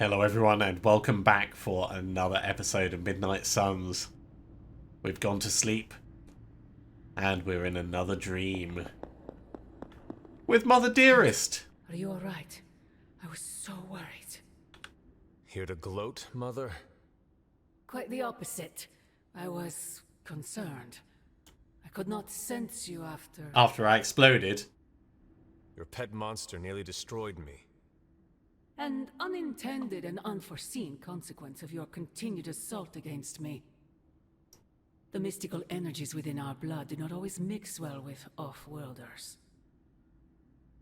Hello everyone and welcome back for another episode of Midnight Suns. We've gone to sleep and we're in another dream with Mother Dearest. Are you alright? I was so worried. Here to gloat, Mother? Quite the opposite. I was concerned. I could not sense you After I exploded. Your pet monster nearly destroyed me. An unintended and unforeseen consequence of your continued assault against me. The mystical energies within our blood do not always mix well with off-worlders.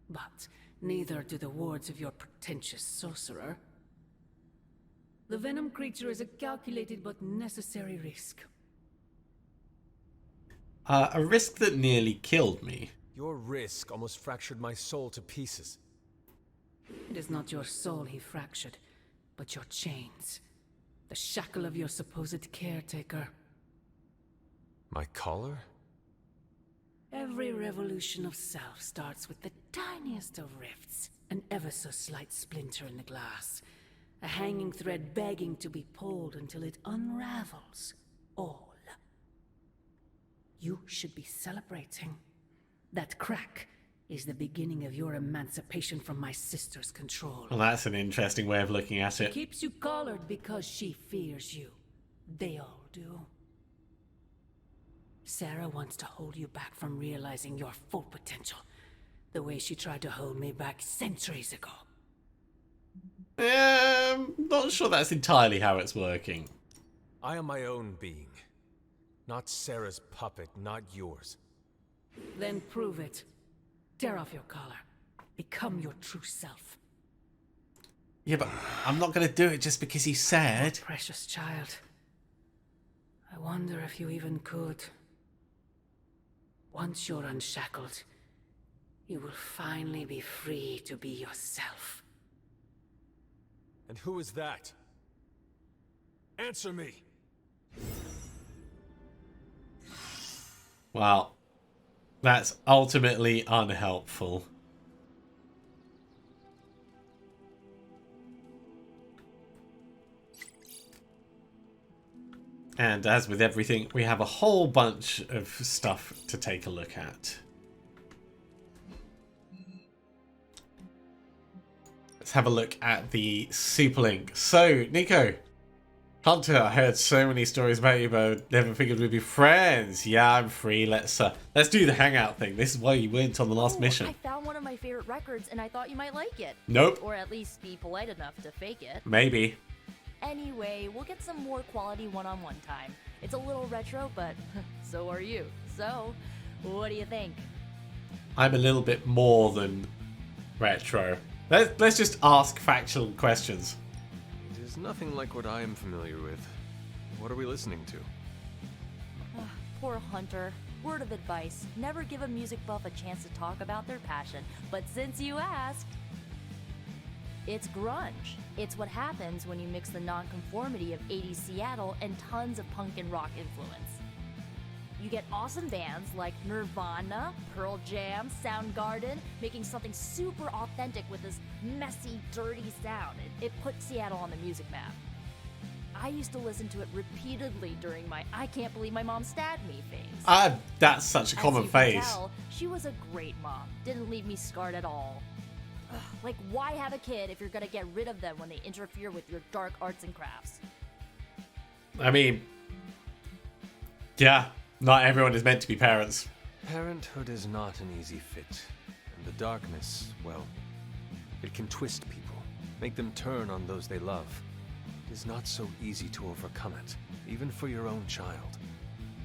But neither do the wards of your pretentious sorcerer. The venom creature is a calculated but necessary risk. A risk that nearly killed me. Your risk almost fractured my soul to pieces. It is not your soul he fractured, but your chains. The shackle of your supposed caretaker. My collar? Every revolution of self starts with the tiniest of rifts. An ever so slight splinter in the glass. A hanging thread begging to be pulled until it unravels all. You should be celebrating. That crack is the beginning of your emancipation from my sister's control. Well, that's an interesting way of looking at it. Keeps you collared because she fears you. They all do. Sarah wants to hold you back from realizing your full potential, the way she tried to hold me back centuries ago. Not sure that's entirely how it's working. I am my own being. Not Sarah's puppet, not yours. Then prove it. Tear off your collar. Become your true self. Yeah, but I'm not going to do it just because he said. Precious child. I wonder if you even could. Once you're unshackled, you will finally be free to be yourself. And who is that? Answer me! Well, that's ultimately unhelpful. And as with everything, we have a whole bunch of stuff to take a look at. Let's have a look at the Superlink. So, Nico, Hunter, I heard so many stories about you, but never figured we'd be friends. Yeah, I'm free. Let's do the hangout thing. This is why you went on the last mission. I found one of my favorite records, and I thought you might like it. Nope. Or at least be polite enough to fake it. Maybe. Anyway, we'll get some more quality one-on-one time. It's a little retro, but so are you. So, what do you think? I'm a little bit more than retro. Let's just ask factual questions. It is nothing like what I am familiar with. What are we listening to? Poor Hunter. Word of advice, never give a music buff a chance to talk about their passion. But since you asked, it's grunge. It's what happens when you mix the nonconformity of 80s Seattle and tons of punk and rock influence. You get awesome bands like Nirvana, Pearl Jam, Soundgarden, making something super authentic with this messy, dirty sound. It put Seattle on the music map. I used to listen to it repeatedly during my I can't believe my mom stabbed me phase. That's such a common phase. As you can tell, she was a great mom. Didn't leave me scarred at all. Ugh, like, why have a kid if you're gonna get rid of them when they interfere with your dark arts and crafts? I mean, yeah, not everyone is meant to be parents. Parenthood is not an easy fit. And the darkness, well, it can twist people, make them turn on those they love. It is not so easy to overcome it, even for your own child.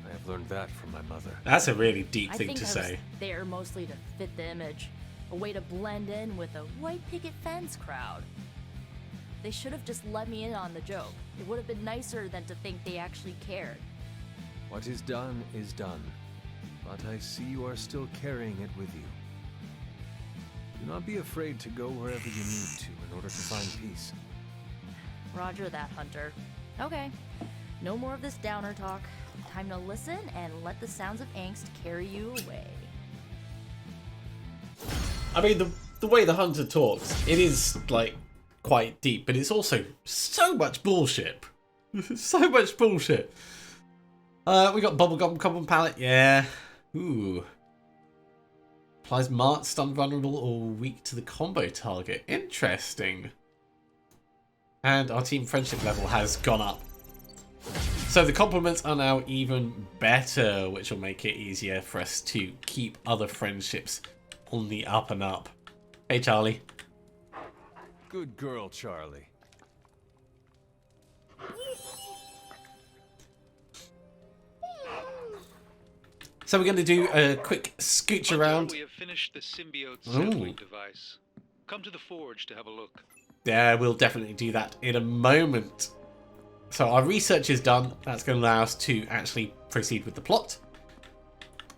I have learned that from my mother. That's a really deep I thing think to I say. was there mostly to fit the image. A way to blend in with a white picket fence crowd. They should have just let me in on the joke. It would have been nicer than to think they actually cared. What is done, but I see you are still carrying it with you. Do not be afraid to go wherever you need to in order to find peace. Roger that, Hunter. Okay, no more of this downer talk. Time to listen and let the sounds of angst carry you away. I mean, the way the Hunter talks, it is, like, quite deep, but it's also so much bullshit. So much bullshit. We got bubblegum common palette, yeah. Ooh. Applies marked, stunned, vulnerable, or weak to the combo target. Interesting. And our team friendship level has gone up. So the compliments are now even better, which will make it easier for us to keep other friendships on the up and up. Hey, Charlie. Good girl, Charlie. So we're going to do a quick scooch around. We have finished the symbiote sampling device. Come to the forge to have a look. Yeah, we'll definitely do that in a moment. So our research is done. That's going to allow us to actually proceed with the plot.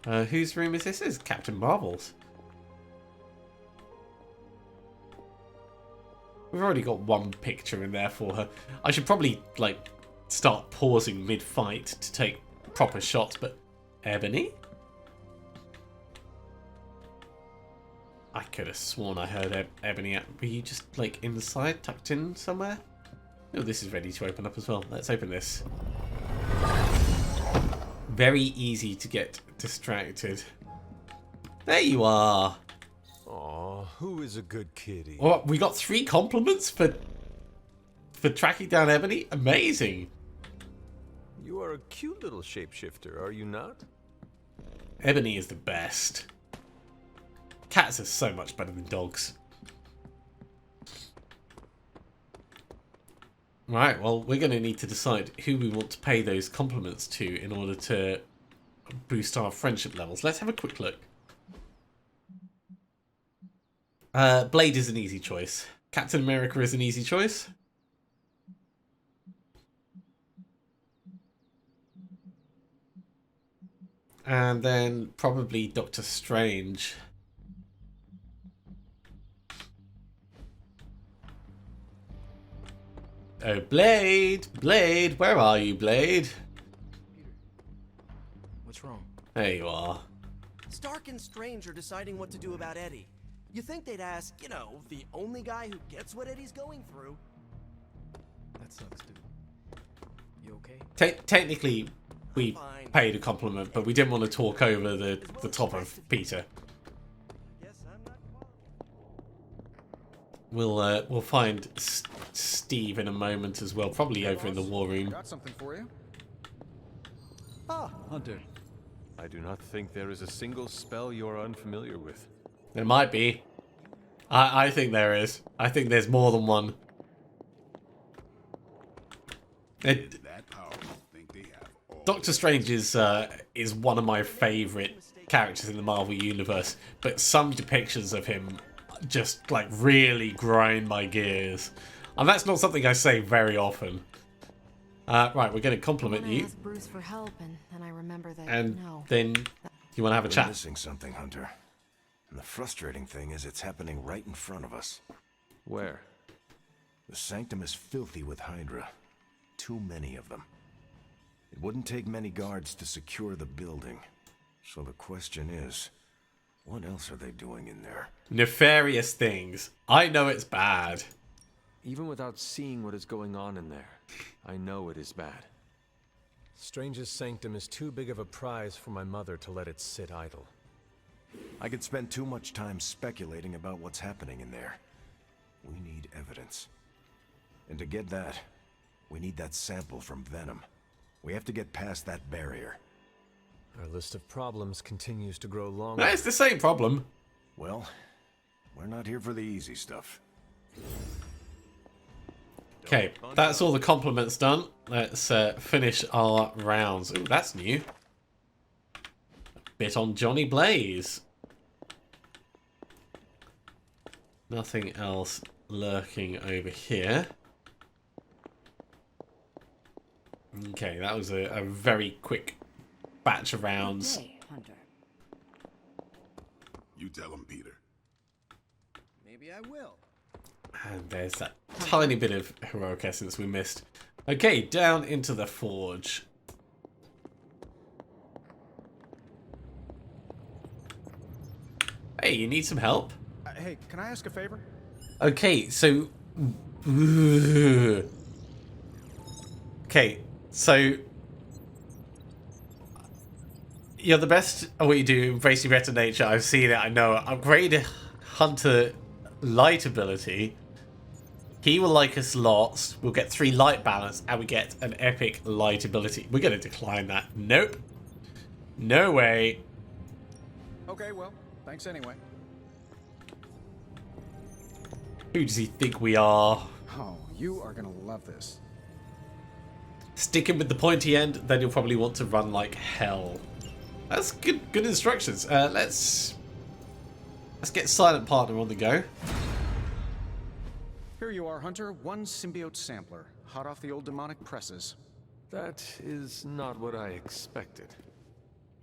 Whose room is this? This is Captain Marvel's. We've already got one picture in there for her. I should probably, like, start pausing mid-fight to take proper shots, but... Ebony? I could have sworn I heard Ebony. Were you just, like, inside, tucked in somewhere? Oh, this is ready to open up as well. Let's open this. Very easy to get distracted. There you are. Aw, who is a good kitty? Well, we got 3 compliments for tracking down Ebony. Amazing. You are a cute little shapeshifter, are you not? Ebony is the best. Cats are so much better than dogs. Right, well, we're going to need to decide who we want to pay those compliments to in order to boost our friendship levels. Let's have a quick look. Blade is an easy choice. Captain America is an easy choice. And then probably Doctor Strange. Oh, Blade! Blade! Where are you, Blade? Peter, what's wrong? There you are. Stark and Strange are deciding what to do about Eddie. You think they'd ask, you know, the only guy who gets what Eddie's going through. That sucks, dude. You okay? Technically, we Fine. paid a compliment, but we didn't want to talk over the top of Peter. Yes, I'm not We'll find Steve in a moment as well, probably over in the war room. Got something for you. Ah, Hunter. I do not think there is a single spell you are unfamiliar with. There might be. I think there is. I think there's more than one. Doctor Strange is one of my favourite characters in the Marvel Universe, but some depictions of him just like really grind my gears, and that's not something I say very often. Right, we're going to compliment I you, asked Bruce for help, and then I remember that. and no. then you want to have a We're chat. missing something, Hunter. And the frustrating thing is it's happening right in front of us. Where? The Sanctum is filthy with Hydra. Too many of them. It wouldn't take many guards to secure the building. So the question is, what else are they doing in there? Nefarious things. I know it's bad. Even without seeing what is going on in there, I know it is bad. Strange's Sanctum is too big of a prize for my mother to let it sit idle. I could spend too much time speculating about what's happening in there. We need evidence. And to get that, we need that sample from Venom. We have to get past that barrier. Our list of problems continues to grow longer. That is the same problem. Well, we're not here for the easy stuff. Okay, that's all the compliments done. Let's finish our rounds. Ooh, that's new. Bit on Johnny Blaze. Nothing else lurking over here. Okay, that was a very quick batch of rounds. Hey, Hunter. You tell him, Peter. Maybe I will. And there's that tiny bit of heroic essence we missed. Okay, down into the forge. Hey, you need some help? Hey, can I ask a favor? Okay, so Ooh. Okay, so you're the best at what you do, embrace your better nature. I've seen it, I know. Upgrade Hunter light ability. He will like us lots. We'll get 3 light balance, and we get an epic light ability. We're going to decline that. Nope. No way. Okay, well, thanks anyway. Who does he think we are? Oh, you are gonna love this. Sticking with the pointy end, then you'll probably want to run like hell. That's good instructions. Let's get Silent Partner on the go. Here you are, Hunter. 1 symbiote sampler, hot off the old demonic presses. That is not what I expected.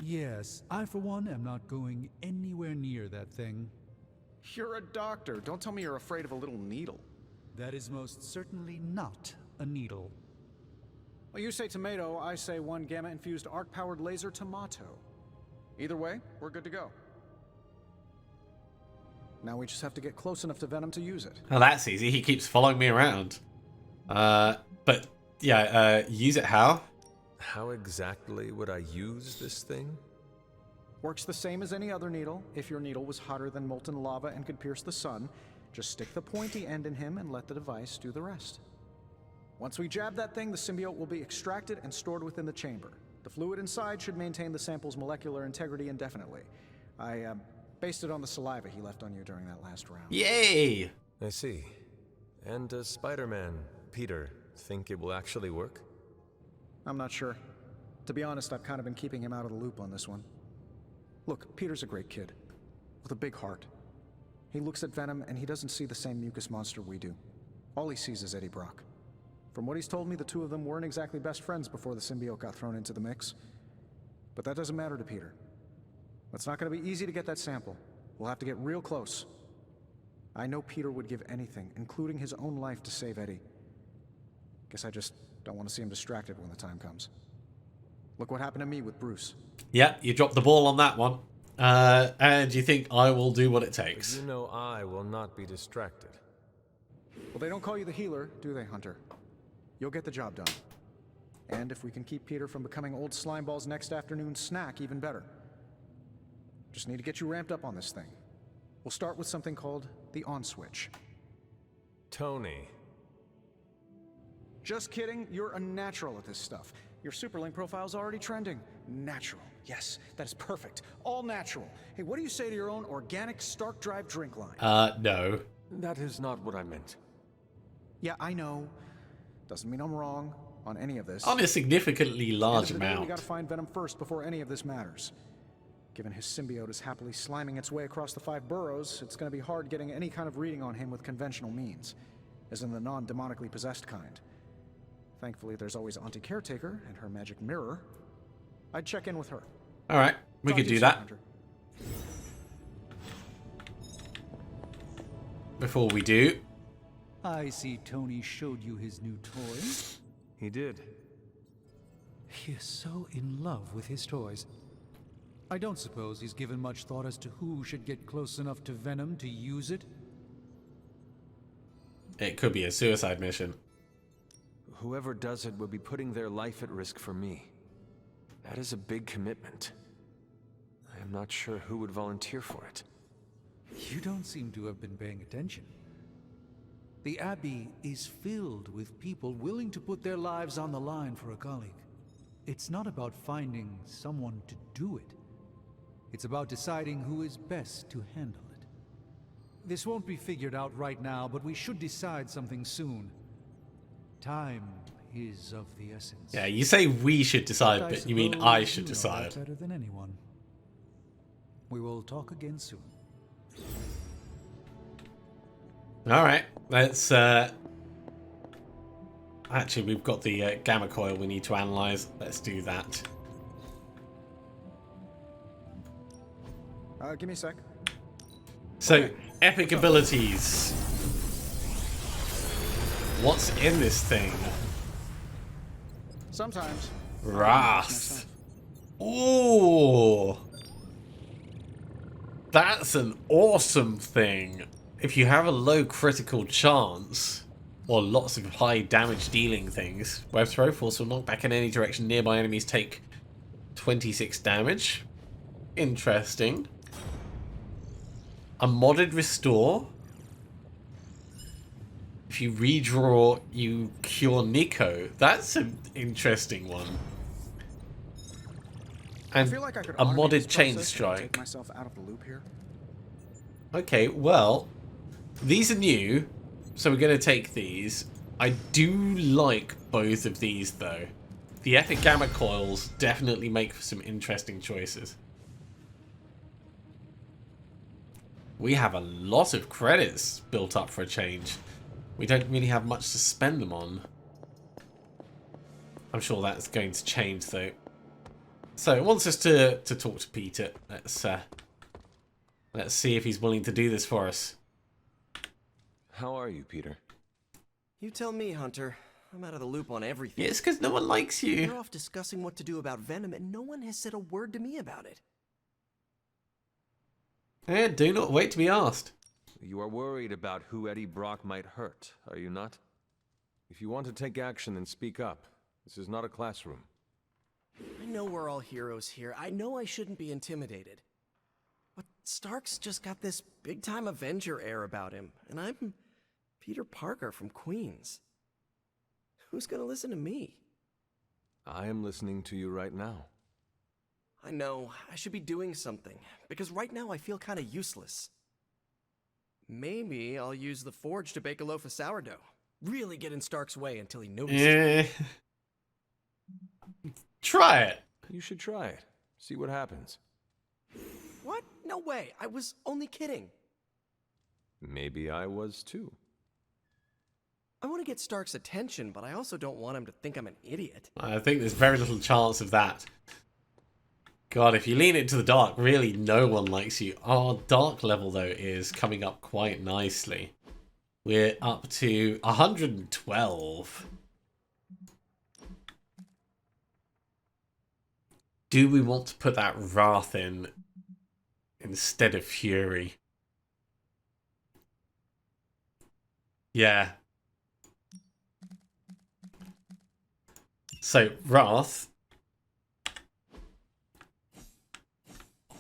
Yes, I for one am not going anywhere near that thing. You're a doctor. Don't tell me you're afraid of a little needle. That is most certainly not a needle. Well, you say tomato, I say 1 gamma-infused arc-powered laser tomato. Either way, we're good to go. Now we just have to get close enough to Venom to use it. Oh, that's easy. He keeps following me around. But yeah, use it how? How exactly would I use this thing? Works the same as any other needle. If your needle was hotter than molten lava and could pierce the sun, just stick the pointy end in him and let the device do the rest. Once we jab that thing, the symbiote will be extracted and stored within the chamber. The fluid inside should maintain the sample's molecular integrity indefinitely. I based it on the saliva he left on you during that last round. Yay! I see. And does Spider-Man, Peter, think it will actually work? I'm not sure. To be honest, I've kind of been keeping him out of the loop on this one. Look, Peter's a great kid, with a big heart. He looks at Venom and he doesn't see the same mucus monster we do. All he sees is Eddie Brock. From what he's told me, the two of them weren't exactly best friends before the symbiote got thrown into the mix. But that doesn't matter to Peter. It's not going to be easy to get that sample. We'll have to get real close. I know Peter would give anything, including his own life, to save Eddie. Guess I just don't want to see him distracted when the time comes. Look what happened to me with Bruce. Yeah, you dropped the ball on that one. And you think I will do what it takes. You know I will not be distracted. Well, they don't call you the healer, do they, Hunter? You'll get the job done. And if we can keep Peter from becoming old Slimeball's next afternoon's snack, even better. Just need to get you ramped up on this thing. We'll start with something called the on switch. Tony. Just kidding, you're a natural at this stuff. Your Superlink profile's already trending. Natural. Yes, that is perfect. All natural. Hey, what do you say to your own organic Stark Drive drink line? No. That is not what I meant. Yeah, I know. Doesn't mean I'm wrong on any of this. On a significantly large End of the day, amount. we gotta find Venom first before any of this matters. Given his symbiote is happily sliming its way across the 5 boroughs, it's gonna be hard getting any kind of reading on him with conventional means, as in the non-demonically possessed kind. Thankfully, there's always Auntie Caretaker and her magic mirror. I'd check in with her. Alright, we Talk could to do you soon, that. Hunter. Before we do, I see Tony showed you his new toy. He did. He is so in love with his toys. I don't suppose he's given much thought as to who should get close enough to Venom to use it. it could be a suicide mission. Whoever does it would be putting their life at risk for me. That is a big commitment. I am not sure who would volunteer for it. You don't seem to have been paying attention. The Abbey is filled with people willing to put their lives on the line for a colleague. It's not about finding someone to do it. It's about deciding who is best to handle it. This won't be figured out right now, but we should decide something soon. Time is of the essence. Yeah, you say we should decide, I but you mean suppose I should you know decide. that better than anyone. We will talk again soon. Alright, let's... Actually, we've got the gamma coil we need to analyze. Let's do that. Give me a sec. So, epic abilities. What's in this thing? Sometimes. Wrath. Ooh. That's an awesome thing. If you have a low critical chance, or lots of high damage dealing things. Web throw, force will knock back in any direction. Nearby enemies take 26 damage. Interesting. A modded restore. If you redraw, you cure Nico. That's an interesting one. And I feel like I could a automate modded this chain process and strike. take myself out of the loop here. Okay, well, these are new, so we're going to take these. I do like both of these, though. The Epic Gamma Coils definitely make for some interesting choices. We have a lot of credits built up for a change. We don't really have much to spend them on. I'm sure that's going to change, though. So it wants us to talk to Peter. Let's see if he's willing to do this for us. How are you, Peter? You tell me, Hunter. I'm out of the loop on everything. Yeah, it's because no one likes you. You're off discussing what to do about Venom, and no one has said a word to me about it. Yeah, do not wait to be asked. You are worried about who Eddie Brock might hurt, are you not? If you want to take action, then speak up. This is not a classroom. I know we're all heroes here. I know I shouldn't be intimidated. But Stark's just got this big-time Avenger air about him, and I'm Peter Parker from Queens. Who's gonna listen to me? I am listening to you right now. I know, I should be doing something, because right now I feel kinda useless. Maybe I'll use the forge to bake a loaf of sourdough. Really get in Stark's way until he notices. Try it. You should try it. See what happens. What? No way. I was only kidding. Maybe I was too. I want to get Stark's attention, but I also don't want him to think I'm an idiot. I think there's very little chance of that. God, if you lean into the dark, really no one likes you. Our dark level, though, is coming up quite nicely. We're up to 112. Do we want to put that Wrath in instead of Fury? Yeah. So, Wrath.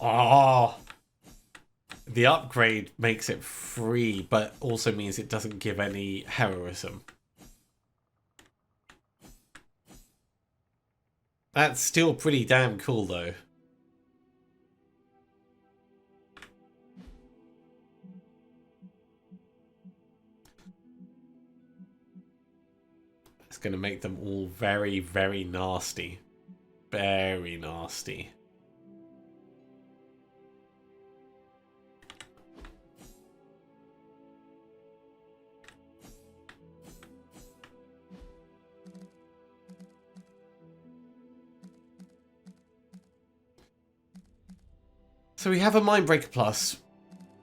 Oh. The upgrade makes it free, but also means it doesn't give any heroism. That's still pretty damn cool, though. It's going to make them all very, very nasty. Very nasty. So we have a Mindbreaker Plus.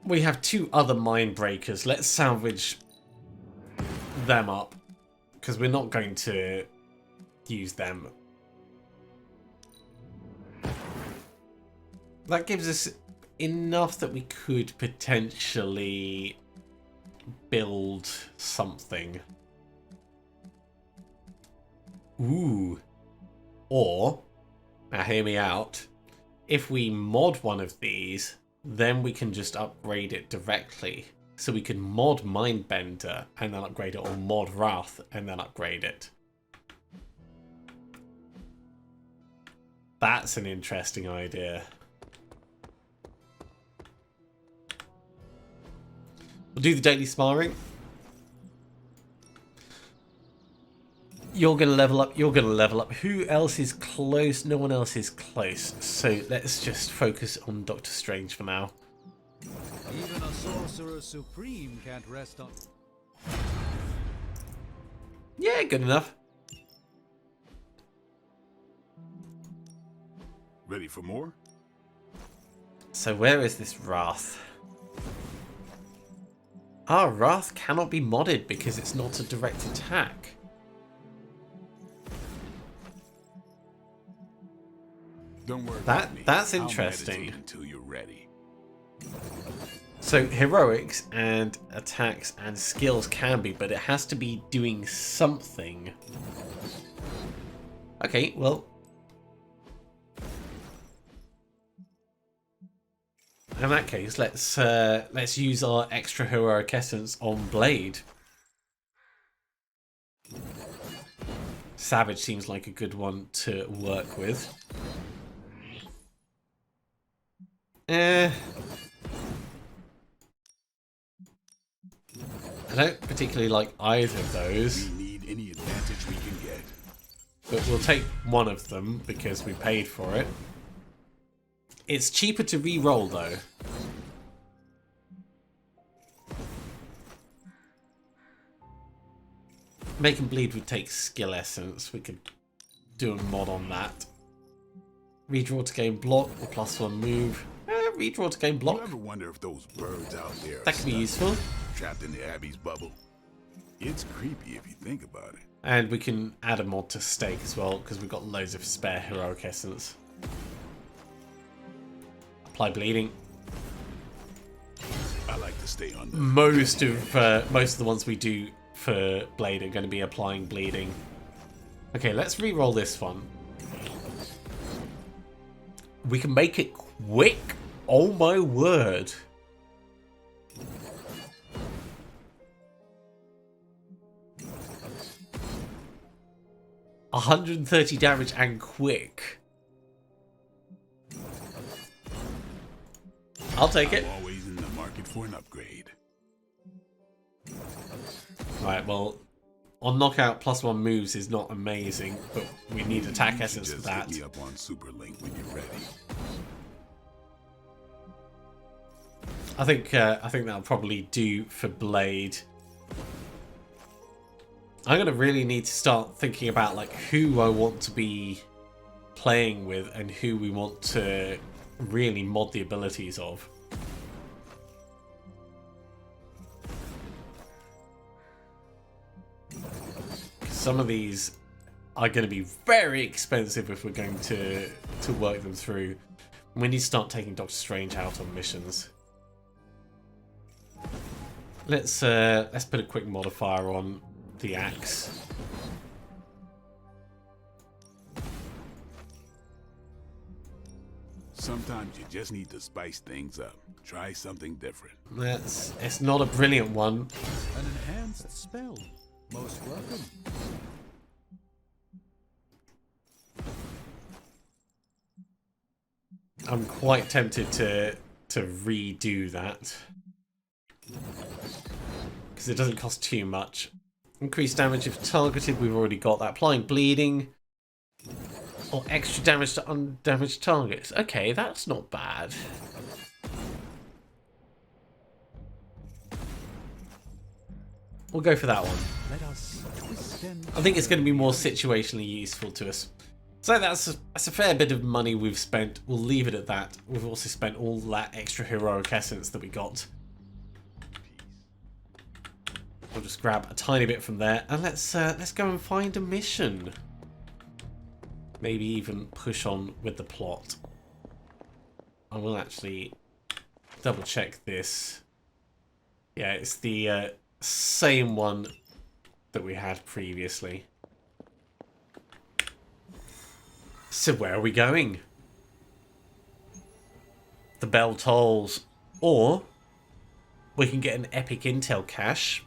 We have two other Mindbreakers. Let's salvage them up, because we're not going to use them. That gives us enough that we could potentially build something. Ooh. Or, now hear me out, if we mod one of these, then we can just upgrade it directly. So we can mod Mindbender and then upgrade it, or mod Wrath and then upgrade it. That's an interesting idea. We'll do the daily sparring. You're going to level up, you're going to level up. Who else is close? No one else is close. So let's just focus on Doctor Strange for now. Even a sorcerer supreme can't rest on. Yeah, good enough. Ready for more? So where is this Wrath? Ah, Wrath cannot be modded because it's not a direct attack. Don't worry about me. That's I'll interesting. meditate until you're ready. So heroics and attacks and skills can be, but it has to be doing something. Okay, well. In that case, let's use our extra heroic essence on Blade. Savage seems like a good one to work with. I don't particularly like either of those. We need any advantage we can get. But we'll take one of them because we paid for it. It's cheaper to re-roll though. Make him bleed would take skill essence. We could do a mod on that. Redraw to gain block or +1 move. Redraw to gain block. You ever wonder if those birds out there That could be useful. trapped in the Abbey's bubble? It's creepy if you think about it. And we can add a mod to stake as well because we've got loads of spare heroic essence. Apply bleeding. I like to stay on Most of the ones we do for Blade are going to be applying bleeding. Okay, let's re-roll this one. We can make it quick. Oh my word. $130 damage and quick. I'll take it. I'm always in the market for an upgrade. Right, well, on knockout +1 moves is not amazing, but we need attack essence for that. Just hit me up on Superlink when you're ready. I think that'll probably do for Blade. I'm gonna really need to start thinking about like who I want to be playing with and who we want to really mod the abilities of. Some of these are going to be very expensive if we're going to work them through. We need to start taking Doctor Strange out on missions. Let's put a quick modifier on the axe. Sometimes you just need to spice things up. Try something different. It's not a brilliant one. An enhanced spell. Most welcome. I'm quite tempted to redo that. Because it doesn't cost too much. Increased damage if targeted, we've already got that. Applying bleeding. Or extra damage to undamaged targets. Okay, that's not bad. We'll go for that one. Let us twist and I think it's going to be more situationally useful to us. So that's a fair bit of money we've spent. We'll leave it at that. We've also spent all that extra heroic essence that we got. We'll just grab a tiny bit from there and let's go and find a mission. Maybe even push on with the plot. I will actually double check this. Yeah, it's the same one that we had previously. So where are we going? The bell tolls. Or we can get an epic intel cache,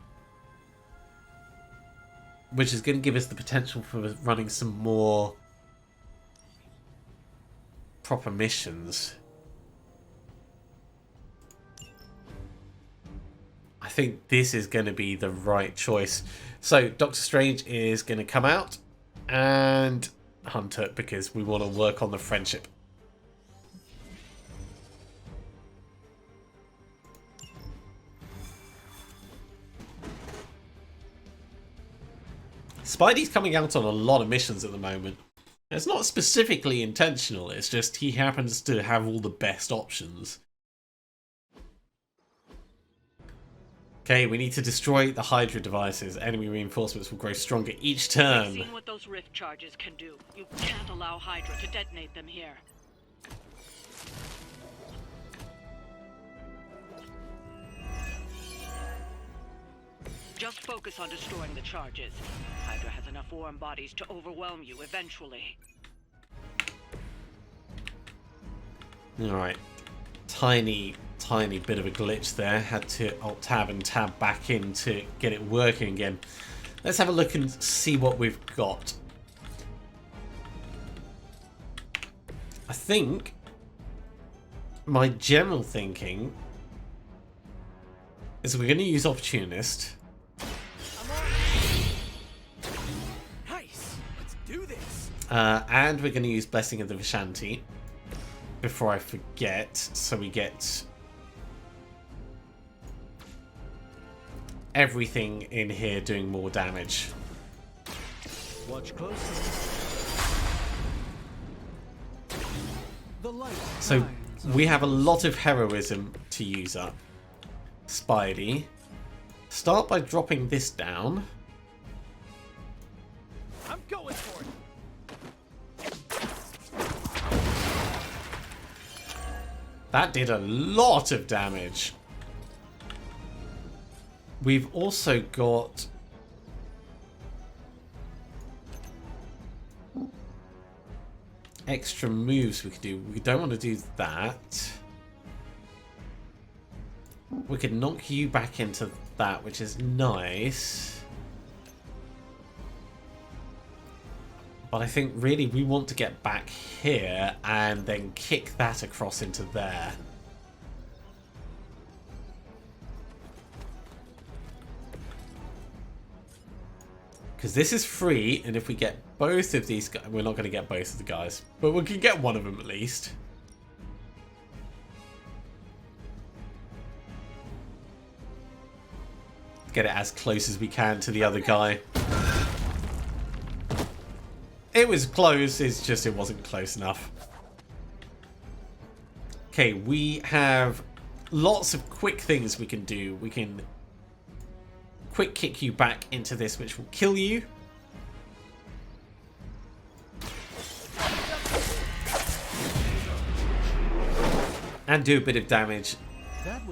which is going to give us the potential for running some more proper missions. I think this is going to be the right choice. So Doctor Strange is going to come out and Hunter because we want to work on the friendship. Spidey's coming out on a lot of missions at the moment. It's not specifically intentional, it's just he happens to have all the best options. Okay, we need to destroy the Hydra devices. Enemy reinforcements will grow stronger each turn. I've seen what those rift charges can do. You can't allow Hydra to detonate them here. Just focus on destroying the charges. Hydra has enough warm bodies to overwhelm you eventually. Alright. Tiny bit of a glitch there. Had to Alt-Tab and tab back in to get it working again. Let's have a look and see what we've got. I think my general thinking is we're going to use Opportunist. Nice. Let's do this. And we're going to use Blessing of the Vishanti before I forget, so we get everything in here doing more damage. Watch closely. The light So shines we have a lot of heroism to use up. Spidey. Start by dropping this down. I'm going for it. That did a lot of damage. We've also got extra moves we could do. We don't want to do that. We could knock you back into that, which is nice. But I think really we want to get back here and then kick that across into there. Because this is free, and if we get both of these guys, we're not going to get both of the guys, but we can get one of them at least. Get it as close as we can to the other guy. It was close, it's just it wasn't close enough. Okay, we have lots of quick things we can do. We can quick kick you back into this, which will kill you. And do a bit of damage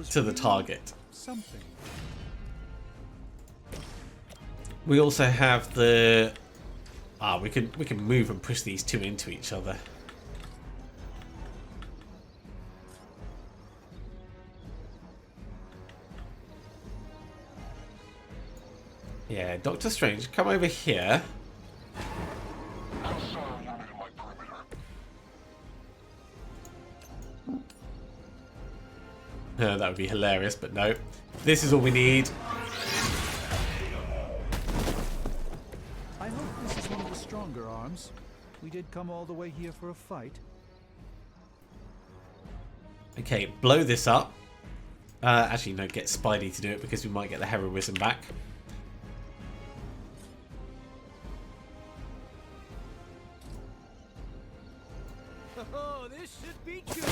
to the target. Something. We also have the we can move and push these two into each other. Yeah, Doctor Strange, come over here. That would be hilarious, but no. This is all we need. I hope this is one of the stronger arms. We did come all the way here for a fight. Okay, blow this up. Actually, no, get Spidey to do it because we might get the heroism back. Oh, this should be good.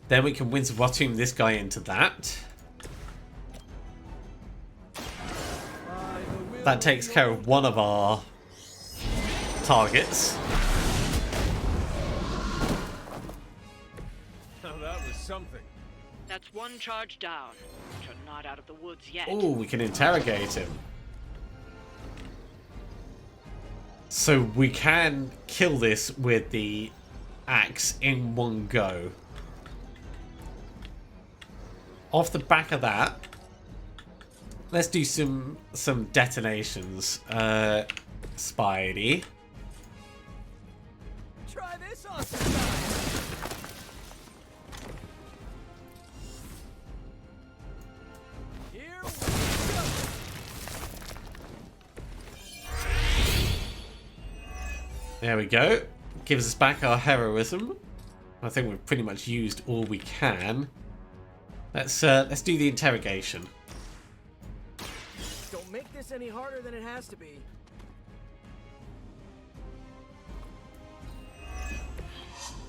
Then we can Winterbottom this guy into that. That takes care of one of our targets. Oh, that was something. That's one charge down. But you're not out of the woods yet. Oh, we can interrogate him. So we can kill this with the axe in one go. Off the back of that, let's do some detonations. Spidey. Try this on some time. Here we go. There we go. Gives us back our heroism. I think we've pretty much used all we can. Let's do the interrogation. Don't make this any harder than it has to be.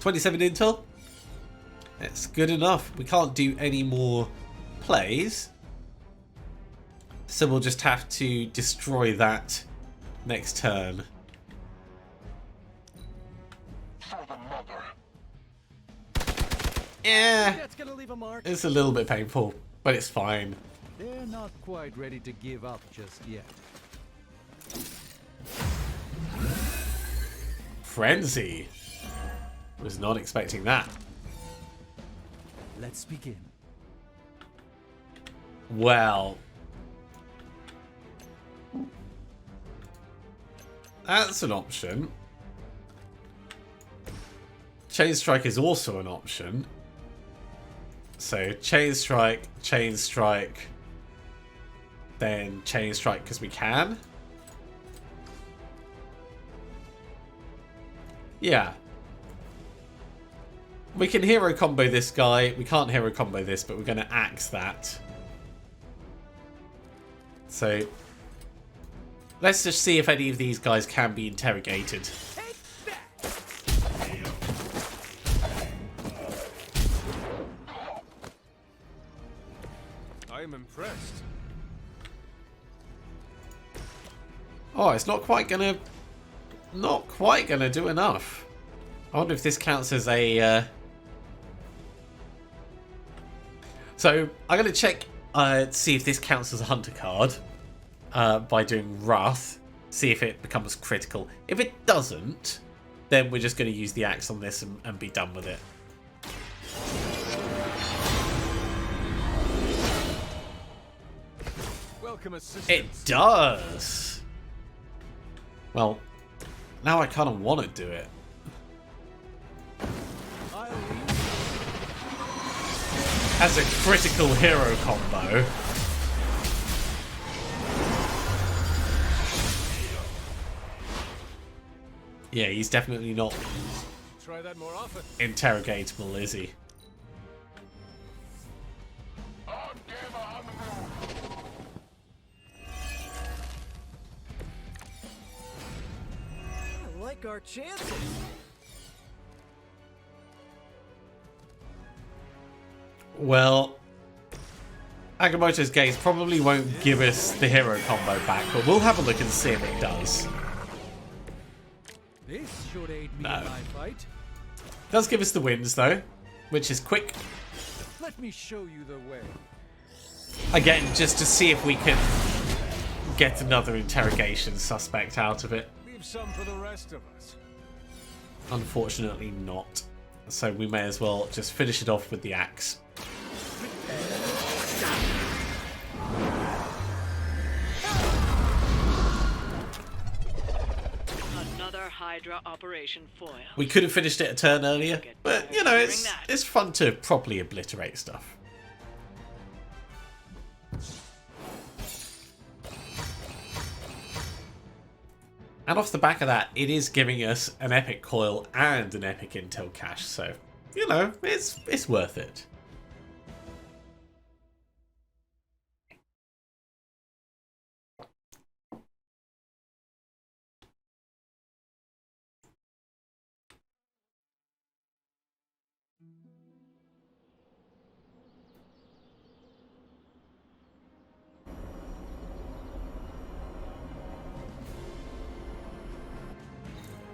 $27 intel. That's good enough. We can't do any more plays. So we'll just have to destroy that next turn. Yeah, That's gonna leave a mark. it's a little bit painful, but it's fine. They're not quite ready to give up just yet. Frenzy. Was not expecting that. Let's begin. Well, that's an option. Chain Strike is also an option. So Chain Strike, then Chain Strike because we can. Yeah. We can hero combo this guy. We can't hero combo this, but we're going to axe that. So let's just see if any of these guys can be interrogated. I am impressed. Oh, it's not quite gonna do enough. I wonder if this counts as a so I'm gonna check see if this counts as a hunter card by doing Wrath, see if it becomes critical. If it doesn't, then we're just gonna use the axe on this and be done with it. Welcome assistance. It does. Well, now I kind of want to do it. As a critical hero combo. Yeah, he's definitely not Try that more often. interrogatable, is he? I like our chances. Well, Agamotto's Gaze probably won't give us the hero combo back, but we'll have a look and see if it does. This should aid me No. in my fight. Does give us the wins though, which is quick. Let me show you the way. Again, just to see if we can get another interrogation suspect out of it. Leave some for the rest of us. Unfortunately not. So we may as well just finish it off with the axe. Another Hydra operation foil. We could have finished it a turn earlier, but you know, it's fun to properly obliterate stuff. And off the back of that, it is giving us an epic coil and an epic intel cache, so you know, it's worth it.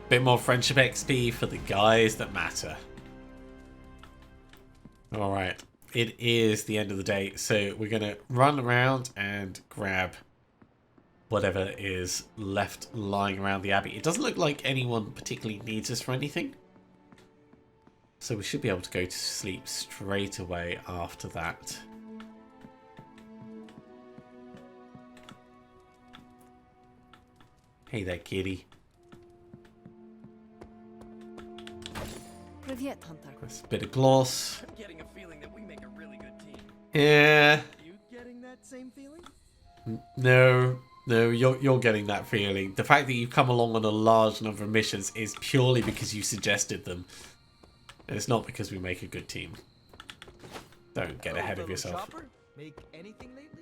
Bit more friendship XP for the guys that matter. Alright, it is the end of the day, so we're going to run around and grab whatever is left lying around the Abbey. It doesn't look like anyone particularly needs us for anything, so we should be able to go to sleep straight away after that. Hey there, kitty. Привет, Hunter. That's a bit of gloss. I'm getting a feeling that we make a really good team. Yeah. You getting that same feeling? No, you're getting that feeling. The fact that you've come along on a large number of missions is purely because you suggested them. It's not because we make a good team. Don't get ahead of yourself. Chopper? Make anything lately?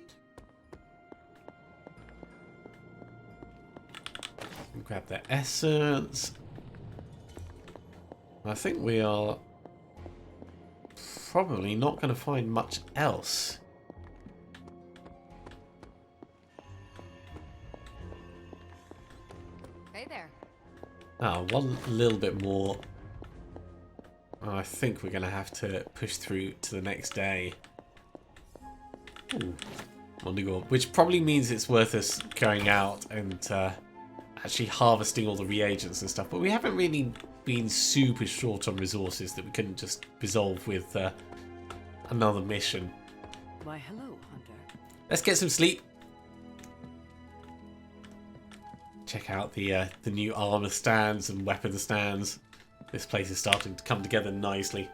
Grab the essence. I think we are probably not going to find much else. Hey there. Oh, one little bit more. I think we're going to have to push through to the next day. Ooh. Mondigor, which probably means it's worth us going out and actually harvesting all the reagents and stuff. But we haven't really been super short on resources that we couldn't just resolve with another mission. Why, hello, Hunter. Let's get some sleep. Check out the new armor stands and weapon stands. This place is starting to come together nicely.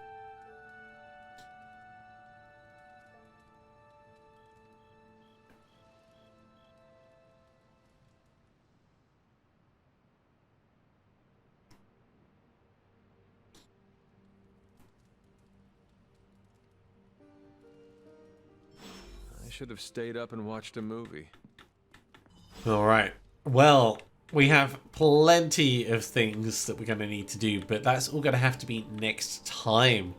I should have stayed up and watched a movie. All right. Well, we have plenty of things that we're going to need to do, but that's all going to have to be next time.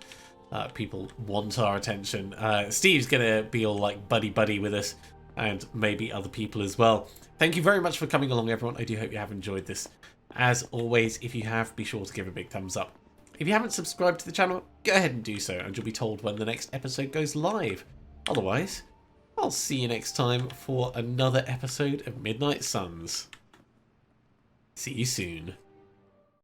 People want our attention. Steve's going to be all like buddy-buddy with us, and maybe other people as well. Thank you very much for coming along, everyone. I do hope you have enjoyed this. As always, if you have, be sure to give a big thumbs up. If you haven't subscribed to the channel, go ahead and do so, and you'll be told when the next episode goes live. Otherwise, I'll see you next time for another episode of Midnight Suns. See you soon.